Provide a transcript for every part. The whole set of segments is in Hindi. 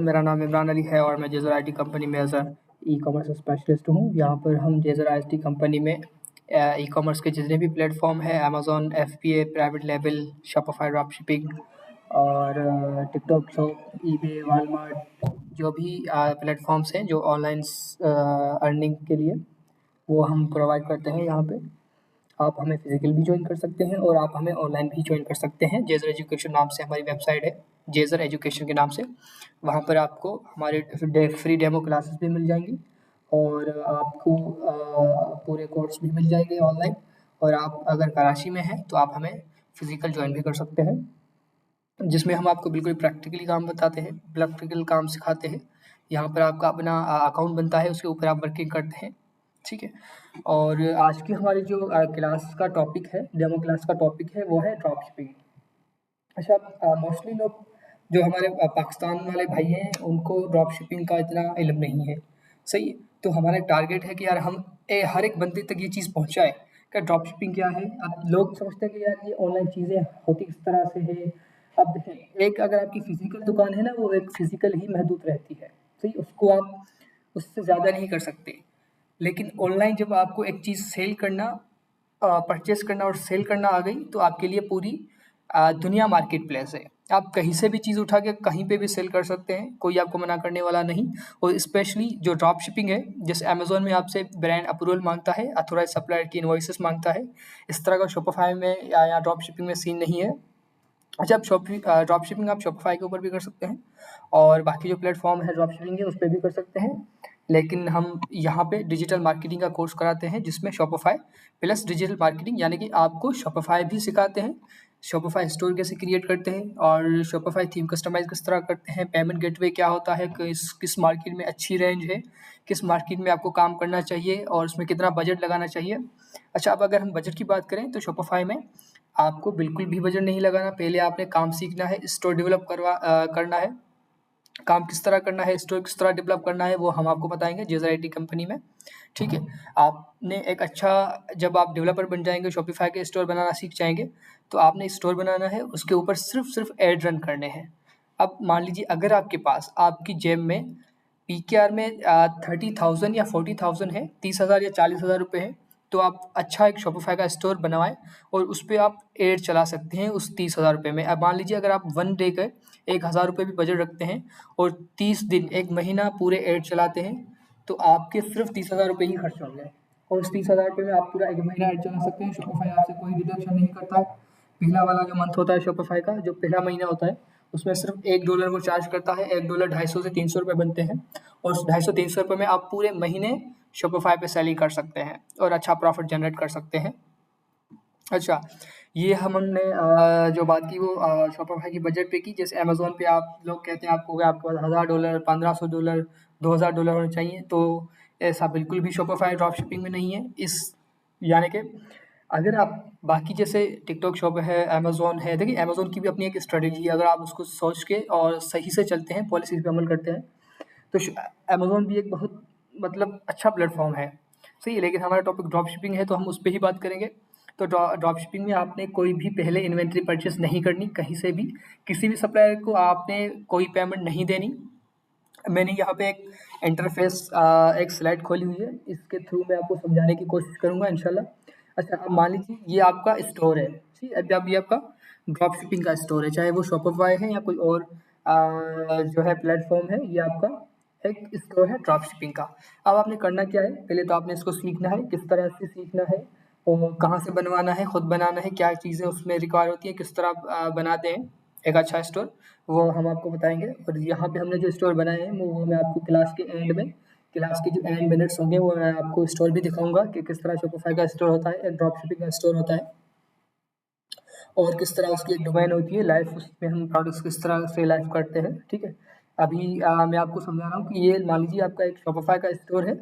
मेरा नाम इमरान अली है और मैं जेज़र आईटी कंपनी में एज ई कॉमर्स स्पेशलिस्ट हूँ। यहाँ पर हम जेज़र आईटी कंपनी में ई कॉमर्स के जितने भी प्लेटफॉर्म है Amazon, FBA, private label, Shopify drop shipping और टिकटॉक शॉप, ईबे, वॉलमार्ट, जो भी प्लेटफॉर्म्स हैं जो ऑनलाइन अर्निंग के लिए, वो हम प्रोवाइड करते हैं यहाँ पे। आप हमें फिजिकल भी ज्वाइन कर सकते हैं और आप हमें ऑनलाइन भी ज्वाइन कर सकते हैं। जेज़र एजुकेशन नाम से हमारी वेबसाइट है, जेज़र एजुकेशन के नाम से। वहाँ पर आपको हमारे फ्री डेमो क्लासेस भी मिल जाएंगी और आपको पूरे कोर्स भी मिल जाएंगे ऑनलाइन। और आप अगर कराची में हैं तो आप हमें फिजिकल ज्वाइन भी कर सकते हैं, जिसमें हम आपको बिल्कुल प्रैक्टिकली काम बताते हैं, प्रैक्टिकल काम सिखाते हैं। यहाँ पर आपका अपना अकाउंट बनता है, उसके ऊपर आप वर्किंग करते हैं, ठीक है। और आज की हमारी जो क्लास का टॉपिक है, डेमो क्लास का टॉपिक है, वो है ड्रॉप शिपिंग। अच्छा, मोस्टली लोग जो हमारे पाकिस्तान वाले भाई हैं उनको ड्रॉप शिपिंग का इतना इल्म नहीं है, सही है। तो हमारा टारगेट है कि यार हम हर एक बंदे तक ये चीज़ पहुंचाए कि ड्रॉप शिपिंग क्या है। अब लोग समझते हैं कि यार ये ऑनलाइन चीज़ें होती किस तरह से है। अब देखें, एक अगर आपकी फिजिकल दुकान है ना, वो एक फिजिकल ही महदूद रहती है, सही। उसको आप उससे ज़्यादा नहीं कर सकते। लेकिन ऑनलाइन जब आपको एक चीज़ सेल करना, परचेस करना और सेल करना आ गई, तो आपके लिए पूरी दुनिया मार्केट प्लेस है। आप कहीं से भी चीज़ उठा के कहीं पे भी सेल कर सकते हैं, कोई आपको मना करने वाला नहीं। और स्पेशली जो ड्रॉप शिपिंग है, जैसे अमेज़न में आपसे ब्रांड अप्रूवल मांगता है, अथॉराइज सप्लायर की इनवॉइसेस मांगता है, इस तरह का शॉपिफाई में या ड्रॉप शिपिंग में सीन नहीं है। अच्छा, आप ड्रॉप शिपिंग आप शॉपिफाई के ऊपर भी कर सकते हैं और बाकी जो प्लेटफॉर्म है ड्रॉप शिपिंग के, उस पर भी कर सकते हैं। लेकिन हम यहाँ पे डिजिटल मार्केटिंग का कोर्स कराते हैं, जिसमें शॉपिफाई प्लस डिजिटल मार्केटिंग, यानी कि आपको शॉपिफाई भी सिखाते हैं, शॉपिफाई स्टोर कैसे क्रिएट करते हैं और शॉपिफाई थीम कस्टमाइज किस तरह करते हैं, पेमेंट गेटवे क्या होता है, किस मार्केट में अच्छी रेंज है, किस मार्केट में आपको काम करना चाहिए और उसमें कितना बजट लगाना चाहिए। अच्छा, अब अगर हम बजट की बात करें तो शॉपिफाई में आपको बिल्कुल भी बजट नहीं लगाना। पहले आपने काम सीखना है, स्टोर डेवलप करना है। काम किस तरह करना है, स्टोर किस तरह डेवलप करना है, वो हम आपको बताएंगे जेज़र आईटी कंपनी में, ठीक है। आपने एक अच्छा, जब आप डेवलपर बन जाएंगे, शॉपिफाई के स्टोर बनाना सीख जाएंगे, तो आपने स्टोर बनाना है, उसके ऊपर सिर्फ एड रन करने हैं। अब मान लीजिए अगर आपके पास आपकी जेब में पीकेआर में 30,000 या 40,000 है, 30,000 या 40,000 रुपये है, तो आप अच्छा एक शॉपिफाई का स्टोर बनवाएं और उस पर आप एड चला सकते हैं उस 30,000 रुपये में। अब मान लीजिए अगर आप वन डे का 1,000 रुपये भी बजट रखते हैं और 30 दिन, एक महीना पूरे एड चलाते हैं, तो आपके सिर्फ 30,000 रुपये ही खर्च होंगे और उस 30,000 रुपये में आप पूरा एक महीना एड चला सकते हैं। शॉपिफाई आपसे कोई डिडक्शन नहीं करता। पहला वाला जो मंथ होता है शॉपिफाई का, जो पहला महीना होता है, उसमें सिर्फ $1 वो चार्ज करता है। $1 250 से 300 रुपये बनते हैं और उस 250-300 रुपये में आप पूरे महीने शॉपिफाई पे सेलिंग कर सकते हैं और अच्छा प्रॉफिट जनरेट कर सकते हैं। अच्छा, ये हमने जो बात की वो शॉपिफाई की बजट पे की। जैसे अमेज़न पे आप लोग कहते हैं आपको आपके पास $1,000, $1,500, $2,000 होने चाहिए, तो ऐसा बिल्कुल भी शॉपिफाई ड्रॉप शिपिंग में नहीं है। यानी कि अगर आप बाकी जैसे टिकटॉक शॉप है, अमेज़न है, देखिए अमेज़न की भी अपनी एक स्ट्रेटेजी है। अगर आप उसको सोच के और सही से चलते हैं, पॉलिसीज़ पे अमल करते हैं, तो अमेज़न भी एक बहुत मतलब अच्छा प्लेटफॉर्म है, सही है। लेकिन हमारा टॉपिक ड्रॉप शिपिंग है, तो हम उस पर ही बात करेंगे। तो ड्रॉप शिपिंग में आपने कोई भी पहले इन्वेंट्री परचेस नहीं करनी कहीं से भी, किसी भी सप्लायर को आपने कोई पेमेंट नहीं देनी। मैंने यहाँ पे एक इंटरफेस, एक स्लाइड खोली हुई है, इसके थ्रू मैं आपको समझाने की कोशिश करूँगा इंशाल्लाह। अच्छा, अब मान लीजिए ये आपका स्टोर है, ठीक है। अब ये आपका ड्रॉप शिपिंग का स्टोर है, चाहे वो शॉपिफाई है या कोई और जो है प्लेटफॉर्म है, ये आपका एक स्टोर है ड्रॉप शिपिंग का। अब आपने करना क्या है, पहले तो आपने इसको सीखना है, किस तरह से सीखना है और कहाँ से बनवाना है, खुद बनाना है, क्या चीज़ें उसमें रिक्वायर होती है, किस तरह बनाते हैं एक अच्छा स्टोर, वो हम आपको बताएंगे। और यहाँ पे हमने जो स्टोर बनाए हैं वो मैं आपको क्लास के एंड में, क्लास के जो एंड मिनट्स होंगे, वो मैं आपको स्टोर भी दिखाऊंगा कि किस तरह शॉपिफाई का स्टोर होता है, एक ड्रॉप शिपिंग का स्टोर होता है और किस तरह उसकी एक डोमेन होती है लाइव, उसमें हम प्रोडक्ट्स किस तरह से लाइव करते हैं, ठीक है। अभी मैं आपको समझा रहा हूँ कि ये मान लीजिए आपका एक शॉपिफाई का स्टोर है।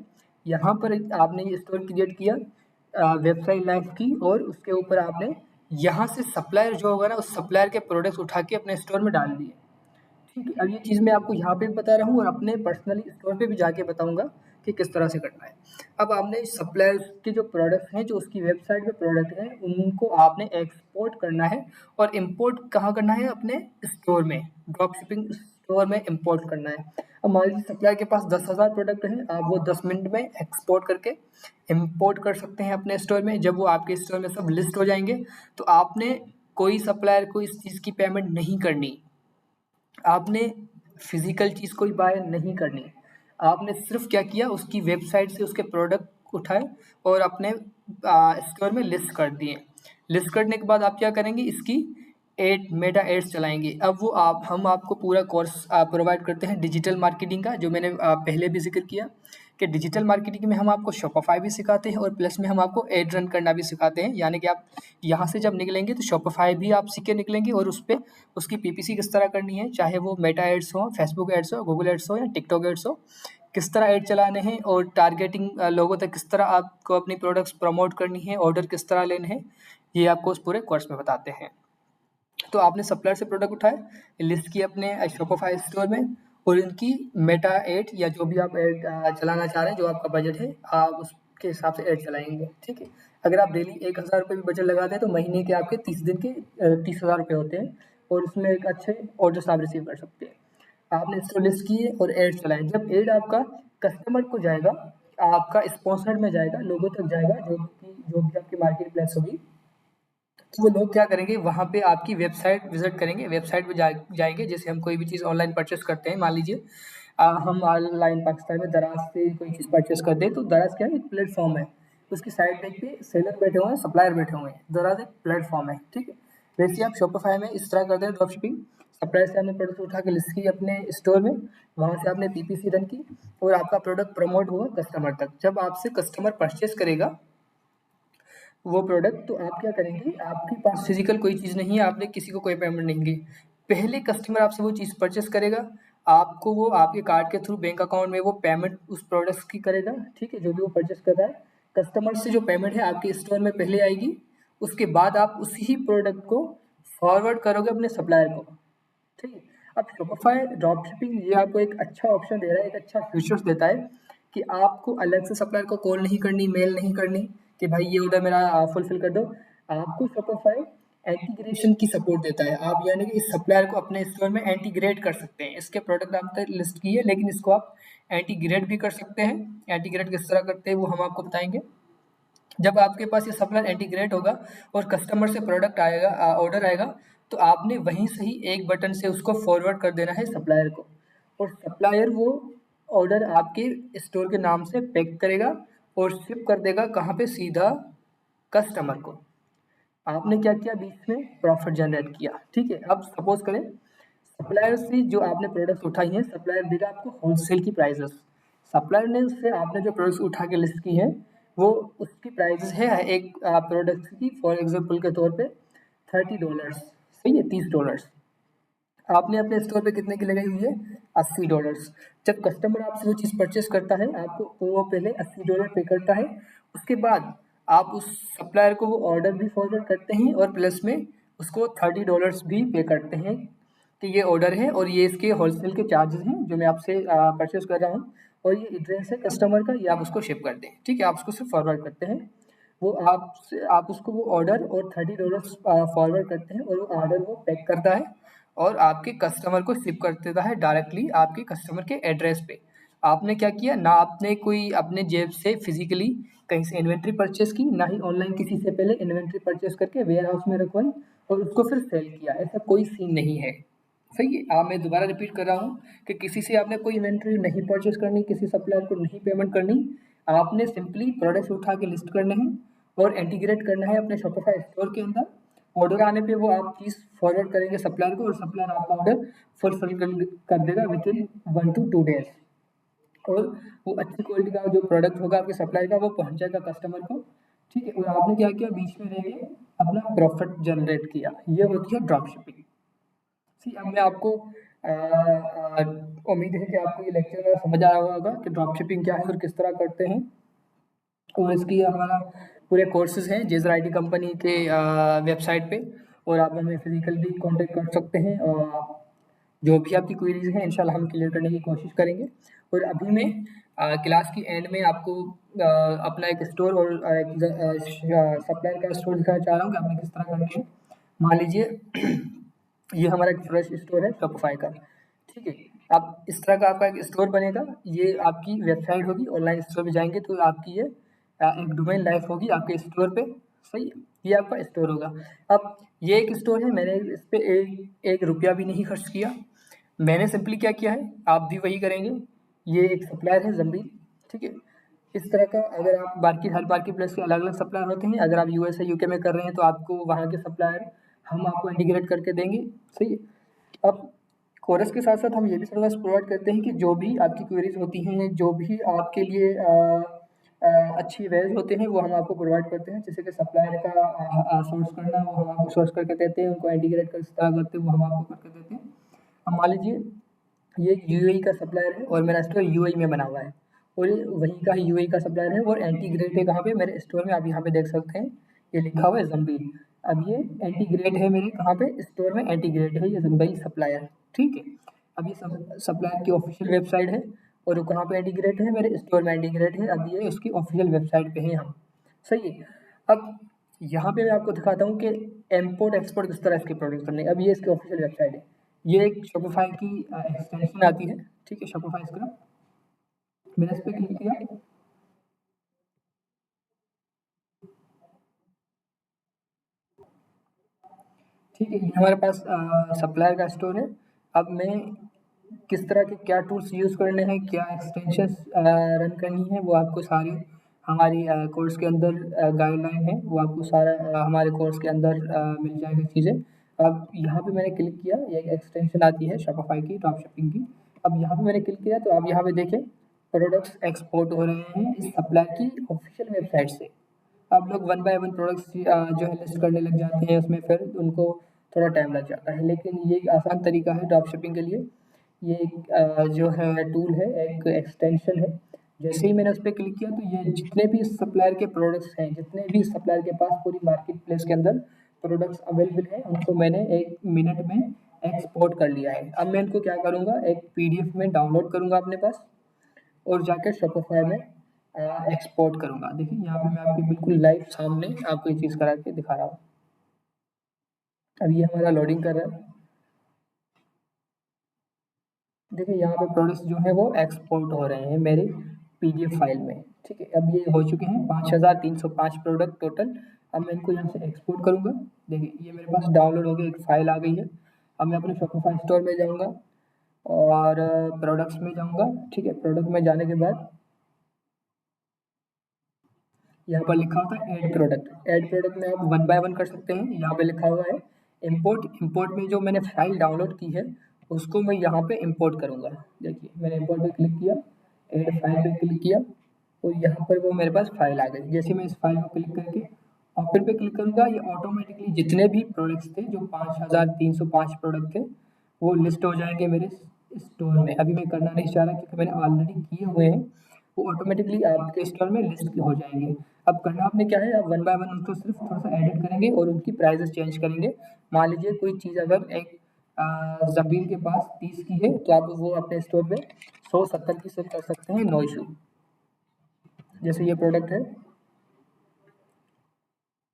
यहाँ पर आपने ये स्टोर क्रिएट किया, वेबसाइट लाइव की, और उसके ऊपर आपने यहाँ से सप्लायर जो होगा ना, उस सप्लायर के प्रोडक्ट्स उठा के अपने स्टोर में डाल दिए, ठीक है। अब ये चीज़ मैं आपको यहाँ पे भी बता रहा हूँ और अपने पर्सनली स्टोर पे भी जाके बताऊँगा कि किस तरह से करना है। अब आपने सप्लायर के जो प्रोडक्ट्स हैं, जो उसकी वेबसाइट पे प्रोडक्ट हैं, उनको आपने एक्सपोर्ट करना है और इंपोर्ट कहाँ करना है, अपने स्टोर में, ड्रॉप शिपिंग स्टोर में इंपोर्ट करना है। अब मान लीजिए सप्लायर के पास 10,000 प्रोडक्ट हैं, आप वो 10 मिनट में एक्सपोर्ट करके इंपोर्ट कर सकते हैं अपने स्टोर में। जब वो आपके स्टोर में सब लिस्ट हो जाएंगे तो आपने कोई सप्लायर को इस चीज़ की पेमेंट नहीं करनी, आपने फिजिकल चीज़ कोई बाय नहीं करनी, आपने सिर्फ क्या किया, उसकी वेबसाइट से उसके प्रोडक्ट उठाए और अपने स्टोर में लिस्ट कर दिए। लिस्ट करने के बाद आप क्या करेंगे, इसकी मेटा एड्स चलाएंगे। अब वो हम आपको पूरा कोर्स प्रोवाइड करते हैं डिजिटल मार्केटिंग का, जो मैंने पहले भी जिक्र किया कि डिजिटल मार्केटिंग में हम आपको शॉपिफाई भी सिखाते हैं और प्लस में हम आपको एड रन करना भी सिखाते हैं। यानी कि आप यहाँ से जब निकलेंगे तो शॉपिफाई भी आप सीख के निकलेंगे और उस पर उसकी पीपीसी किस तरह करनी है, चाहे वो मेटा एड्स हो, फेसबुक एड्स हो, गूगल एड्स हो या टिकटॉक एड्स हो, किस तरह ऐड चलाने हैं और टारगेटिंग लोगों तक किस तरह आपको अपनी प्रोडक्ट्स प्रमोट करनी है, ऑर्डर किस तरह लेने हैं, ये आपको उस पूरे कोर्स में बताते हैं। तो आपने सप्लायर से प्रोडक्ट उठाए, लिस्ट किए अपने शॉपिफाई स्टोर में और इनकी मेटा एड या जो भी आप एड चलाना चाह रहे हैं, जो आपका बजट है, आप उसके हिसाब से एड चलाएंगे। ठीक है, अगर आप डेली 1,000 रुपये भी बजट लगाते हैं तो महीने के आपके 30 दिन के 30,000 रुपये होते हैं और उसमें एक अच्छे ऑर्डर्स आप रिसीव कर सकते हैं। आपने इसको लिस्ट किए और एड चलाए। जब एड आपका कस्टमर को जाएगा, आपका स्पॉन्सर्ड में जाएगा, लोगों तक जाएगा, जो भी आपकी मार्केट प्लेस होगी, तो वो लोग क्या करेंगे, वहाँ पे आपकी वेबसाइट विजिट करेंगे, वेबसाइट पे जाएंगे। जैसे हम कोई भी चीज़ ऑनलाइन परचेस करते हैं, मान लीजिए हम ऑनलाइन पाकिस्तान में दराज से कोई चीज़ परचेस करते हैं, तो दराज क्या है, एक प्लेटफॉर्म है। उसकी साइड देख पे सेलर बैठे हुए हैं, सप्लायर बैठे हुए हैं, दराज एक प्लेटफॉर्म है। ठीक है, वैसे ही आप शॉपिफाई में इस तरह करते हैं ड्रॉप शिपिंग। सप्लायर से आपने प्रोडक्ट उठा के लिस्ट की अपने स्टोर में, वहाँ से आपने पीपीसी रन की और आपका प्रोडक्ट प्रमोट हुआ कस्टमर तक। जब आपसे कस्टमर परचेस करेगा वो प्रोडक्ट, तो आप क्या करेंगे, आपके पास फिजिकल कोई चीज़ नहीं है, आपने किसी को कोई पेमेंट नहीं की, पहले कस्टमर आपसे वो चीज़ परचेस करेगा, आपको वो आपके कार्ड के थ्रू बैंक अकाउंट में वो पेमेंट उस प्रोडक्ट्स की करेगा। ठीक है, जो भी वो परचेस कर रहा है, कस्टमर से जो पेमेंट है आपके स्टोर में पहले आएगी, उसके बाद आप उसी ही प्रोडक्ट को फॉरवर्ड करोगे अपने सप्लायर को। ठीक है, अब शॉपिफाई ड्रॉप शिपिंग ये आपको एक अच्छा ऑप्शन दे रहा है, एक अच्छा फीचर्स देता है कि आपको अलग से सप्लायर को कॉल नहीं करनी, मेल नहीं करनी कि भाई ये ऑर्डर मेरा फुलफिल कर दो। आपको शॉपिफाई इंटीग्रेशन की सपोर्ट देता है। आप यानी कि इस सप्लायर को अपने स्टोर में इंटीग्रेट कर सकते हैं। इसके प्रोडक्ट आपने लिस्ट की है, लेकिन इसको आप इंटीग्रेट भी कर सकते हैं। इंटीग्रेट किस तरह करते हैं वो हम आपको बताएंगे। जब आपके पास ये सप्लायर इंटीग्रेट होगा और कस्टमर से प्रोडक्ट आएगा, ऑर्डर आएगा, तो आपने वहीं से ही एक बटन से उसको फॉरवर्ड कर देना है सप्लायर को, और सप्लायर वो ऑर्डर आपके स्टोर के नाम से पैक करेगा और शिप कर देगा कहाँ पे, सीधा कस्टमर को। आपने क्या किया, बीच में प्रॉफिट जनरेट किया। ठीक है, अब सपोज करें सप्लायर से जो आपने प्रोडक्ट्स उठाई हैं, सप्लायर देगा आपको होलसेल की प्राइजेस। सप्लायर ने उससे आपने जो प्रोडक्ट्स उठा के लिस्ट की है, वो उसकी प्राइजेस है एक प्रोडक्ट की, फॉर एग्जांपल के तौर पे $30, सही है, $30। आपने अपने स्टोर पे कितने की लगाई हुई है, $80। जब कस्टमर आपसे वो चीज़ परचेस करता है, आपको वो पहले $80 पे करता है, उसके बाद आप उस सप्लायर को वो ऑर्डर भी फॉरवर्ड करते हैं और प्लस में उसको $30 भी पे करते हैं कि ये ऑर्डर है और ये इसके होलसेल के चार्जेस हैं जो मैं आपसे परचेस कर रहा हूँ, और ये एड्रेस है कस्टमर का, ये आप उसको शिप कर दें। ठीक है, आप उसको सिर्फ फॉरवर्ड करते हैं, वो आप उसको वो ऑर्डर और $30 फॉरवर्ड करते हैं और वो ऑर्डर वो पैक करता है और आपके कस्टमर को शिप कर देता है डायरेक्टली आपके कस्टमर के एड्रेस पे। आपने क्या किया, ना आपने कोई अपने जेब से फिजिकली कहीं से इन्वेंट्री परचेस की, ना ही ऑनलाइन किसी से पहले इन्वेंट्री परचेस करके वेयर हाउस में रखवाई और उसको फिर सेल किया, ऐसा कोई सीन नहीं है। सही है, मैं दोबारा रिपीट कर रहा हूँ कि किसी से आपने कोई इन्वेंट्री नहीं परचेस करनी, किसी सप्लायर को नहीं पेमेंट करनी, आपने सिंपली प्रोडक्ट्स उठा के लिस्ट करने हैं और इंटीग्रेट करना है अपने शॉपिफाई स्टोर के अंदर। ऑर्डर आने पे वो आप चीज़ फॉरवर्ड करेंगे सप्लायर को और सप्लायर आपका ऑर्डर फुलफिल कर देगा विद इन 1 to 2 days, और वो अच्छी क्वालिटी का जो प्रोडक्ट होगा आपके सप्लायर का वो पहुंच जाएगा कस्टमर को। ठीक है, और आपने क्या किया, बीच में रह के अपना प्रॉफिट जनरेट किया। ये होती है ड्रॉप शिपिंग। सी अब मैं आपको उम्मीद है कि आपको ये लेक्चर समझ आया होगा कि ड्रॉप शिपिंग क्या है और किस तरह करते हैं, और इसकी हमारा पूरे कोर्सेज हैं जेजर आईटी कंपनी के वेबसाइट पे, और आप हमें फिजिकल भी कांटेक्ट कर सकते हैं, और जो भी आपकी क्वेरीज हैं इंशाल्लाह हम क्लियर करने की कोशिश करेंगे। और अभी मैं क्लास की एंड में आपको अपना एक स्टोर और सप्लायर का स्टोर दिखाना चाह रहा हूँ कि आपने किस तरह करना है। मान लीजिए ये हमारा एक फ्रेश स्टोर है शॉपिफाई का। ठीक है। आप इस तरह का आपका एक स्टोर बनेगा, ये आपकी वेबसाइट होगी, ऑनलाइन स्टोर में जाएँगे तो आपकी ये एक डोमेन लाइफ होगी आपके स्टोर पे, सही है? ये आपका स्टोर होगा। अब ये एक स्टोर है, मैंने इस पे एक रुपया भी नहीं खर्च किया। मैंने सिंपली क्या किया है, आप भी वही करेंगे। ये एक सप्लायर है ज़ंबील, ठीक है? इस तरह का अगर आप हर मार्केट प्लेस के अलग-अलग सप्लायर होते हैं। अगर आप यूएस या यूके में कर रहे हैं तो आपको वहाँ के सप्लायर हम आपको इंटीग्रेट करके देंगे, सही है? अब कोरस के साथ-साथ हम ये भी सर्विस प्रोवाइड करते हैं कि जो भी आपकी क्वेरीज़ होती हैं, जो भी आपके लिए अ, अच्छी वेज होते हैं, वो हम आपको प्रोवाइड करते हैं। जैसे कि सप्लायर का सोर्स करना, वो हम आपको सोर्स करके देते हैं, उनको इंटीग्रेट किस तरह करते हैं, वो हम आपको करके देते हैं। अब मान लीजिए ये एक यूएई का सप्लायर है और मेरा स्टोर यूएई में बना हुआ है और ये वहीं का ही यूएई का सप्लायर है और एंटीग्रेट है कहाँ पे, मेरे स्टोर में। आप यहाँ पे देख सकते हैं, ये लिखा हुआ है ज़ंबील। अब ये एंटीग्रेट है मेरे कहाँ पे, स्टोर में एंटीग्रेट है ये ज़ंबील सप्लायर, ठीक है। अब ये सप्लायर की ऑफिशियल वेबसाइट है और वो कहाँ पे एंटीग्रेट है, मेरे स्टोर में एंटीग्रेट है। अब ये उसकी ऑफिशियल वेबसाइट पे है हम, सही है। अब यहाँ पे मैं आपको दिखाता हूँ कि इम्पोर्ट एक्सपोर्ट किस तरह इसके प्रोडक्ट करने हैं। अब ये इसकी ऑफिशियल वेबसाइट है, ये एक शॉपिफाई की एक्सटेंशन आती है, ठीक है, शॉपिफाई स्क्रैप। मैंने इस पे क्लिक किया, ठीक है, ये हमारे पास सप्लायर का स्टोर है। अब मैं किस तरह के क्या टूल्स यूज़ करने हैं, क्या एक्सटेंशंस रन करनी है, वो आपको सारी हमारी कोर्स के अंदर गाइडलाइन है, वो आपको सारा हमारे कोर्स के अंदर मिल जाएगी चीज़ें। अब यहाँ पे मैंने क्लिक किया, ये एक एक्सटेंशन आती है शॉपिफाई की, ड्रॉप शिपिंग की। अब यहाँ पे मैंने क्लिक किया तो आप यहाँ पे देखें, प्रोडक्ट्स एक्सपोर्ट हो रहे हैं इस सप्लायर की ऑफिशियल वेबसाइट से। अब लोग वन बाय वन प्रोडक्ट्स जो है लिस्ट करने लग जाते हैं, उसमें फिर उनको थोड़ा टाइम लग जाता है, लेकिन ये एक आसान तरीका है ड्रॉप शिपिंग के लिए। ये एक जो है टूल है, एक एक्सटेंशन है। जैसे ही मैंने उस पर क्लिक किया तो ये जितने भी सप्लायर के प्रोडक्ट्स हैं, जितने भी सप्लायर के पास पूरी मार्केट प्लेस के अंदर प्रोडक्ट्स अवेलेबल हैं, उनको मैंने 1 मिनट में एक्सपोर्ट कर लिया है। अब मैं इनको क्या करूँगा, एक पीडीएफ में डाउनलोड करूँगा अपने पास और जाकर शॉपिफाई में एक्सपोर्ट करूँगा। देखिए यहाँ पे मैं आपके बिल्कुल लाइव सामने आपको ये चीज़ करा के दिखा रहा हूँ। अब ये हमारा लोडिंग कर रहा है। देखिए यहाँ पे प्रोडक्ट्स जो है वो एक्सपोर्ट हो रहे हैं मेरे पीडीएफ फाइल में, ठीक है। अब ये हो चुके हैं 5305 प्रोडक्ट टोटल। अब मैं इनको यहाँ से एक्सपोर्ट करूँगा। देखिए ये मेरे पास डाउनलोड हो गया, एक फ़ाइल आ गई है। अब मैं अपने शॉपिफाई स्टोर में जाऊँगा और प्रोडक्ट्स में जाऊँगा, ठीक है। प्रोडक्ट में जाने के बाद यहाँ पर लिखा होता है ऐड प्रोडक्ट। ऐड प्रोडक्ट में आप वन बाय वन कर सकते हैं। यहाँ पे लिखा हुआ है इंपोर्ट। इंपोर्ट में जो मैंने फाइल डाउनलोड की है उसको मैं यहाँ पे इंपोर्ट करूँगा। देखिए मैंने इंपोर्ट पे क्लिक किया, ऐड फाइल पे क्लिक किया और यहाँ पर वो मेरे पास फाइल आ गई। जैसे मैं इस फाइल को क्लिक करके ओपन पे क्लिक करूँगा, ये ऑटोमेटिकली जितने भी प्रोडक्ट्स थे, जो 5305 प्रोडक्ट थे, वो लिस्ट हो जाएंगे मेरे स्टोर में। अभी मैं करना नहीं चाह रहा क्योंकि मैंने ऑलरेडी किए हुए हैं, वो ऑटोमेटिकली आपके स्टोर में लिस्ट हो जाएंगे। अब करना आपने क्या है, आप वन बाय वन उनको सिर्फ थोड़ा सा एडिट करेंगे और उनकी प्राइजेस चेंज करेंगे। मान लीजिए कोई चीज़ अगर एक ज़मीन के पास 30 की है तो आप वो अपने स्टोर पे 170 की सेल कर सकते हैं, नो इशू। जैसे ये प्रोडक्ट है,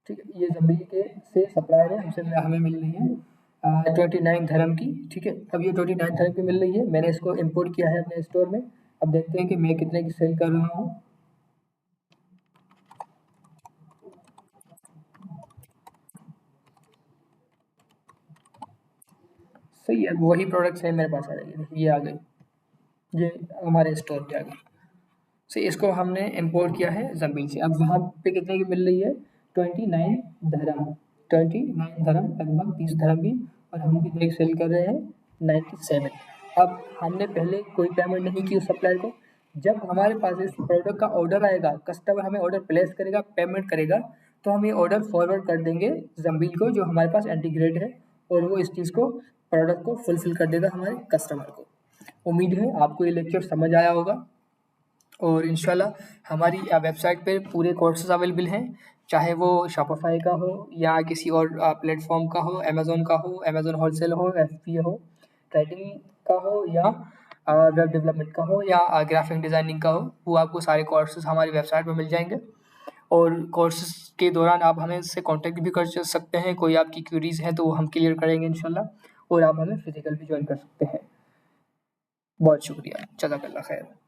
ठीक है, ये ज़मीन के से सप्लायर है, हमसे हमें मिल रही है 29 धर्म की, ठीक है। अब ये 29 धर्म की मिल रही है, मैंने इसको इम्पोर्ट किया है अपने स्टोर में। अब देखते हैं कि मैं कितने की सेल कर रहा हूँ। सही है, वही प्रोडक्ट्स है मेरे पास आ जाएगी। देखिए ये आ गई, ये हमारे स्टोर पे आ गई। सो इसको हमने इम्पोर्ट किया है ज़मीन से। अब वहाँ पे कितने की मिल रही है, 29 धर्म। 29 धर्म लगभग 30 धर्म की, और हम कितने की सेल कर रहे हैं, 97। अब हमने पहले कोई पेमेंट नहीं की उस सप्लायर को। जब हमारे पास इस प्रोडक्ट का ऑर्डर आएगा, कस्टमर हमें ऑर्डर प्लेस करेगा, पेमेंट करेगा, तो हम ये ऑर्डर फॉरवर्ड कर देंगे ज़मीन को, जो हमारे पास इंटीग्रेट है, और वो इस चीज़ को, प्रोडक्ट को फुलफिल कर देगा हमारे कस्टमर को। उम्मीद है आपको ये लेक्चर समझ आया होगा और इंशाल्लाह हमारी वेबसाइट पे पूरे कोर्सेज अवेलेबल हैं, चाहे वो शॉपिफाई का हो या किसी और प्लेटफॉर्म का हो, अमेज़न का हो, अमेज़न होलसेल हो, एफपीए हो, ट्रेडिंग का हो, या वेब डेवलपमेंट का हो, या ग्राफिक डिज़ाइनिंग का हो। वो आपको सारे कोर्सेज हमारी वेबसाइट पर मिल जाएंगे और कोर्सेज के दौरान आप हमें से कांटेक्ट भी कर सकते हैं। कोई आपकी क्वेरीज हैं तो वो हम क्लियर करेंगे इंशाल्लाह, और आप हमें फिजिकल भी ज्वाइन कर सकते हैं। बहुत शुक्रिया, जज़ाकल्लाह खैर।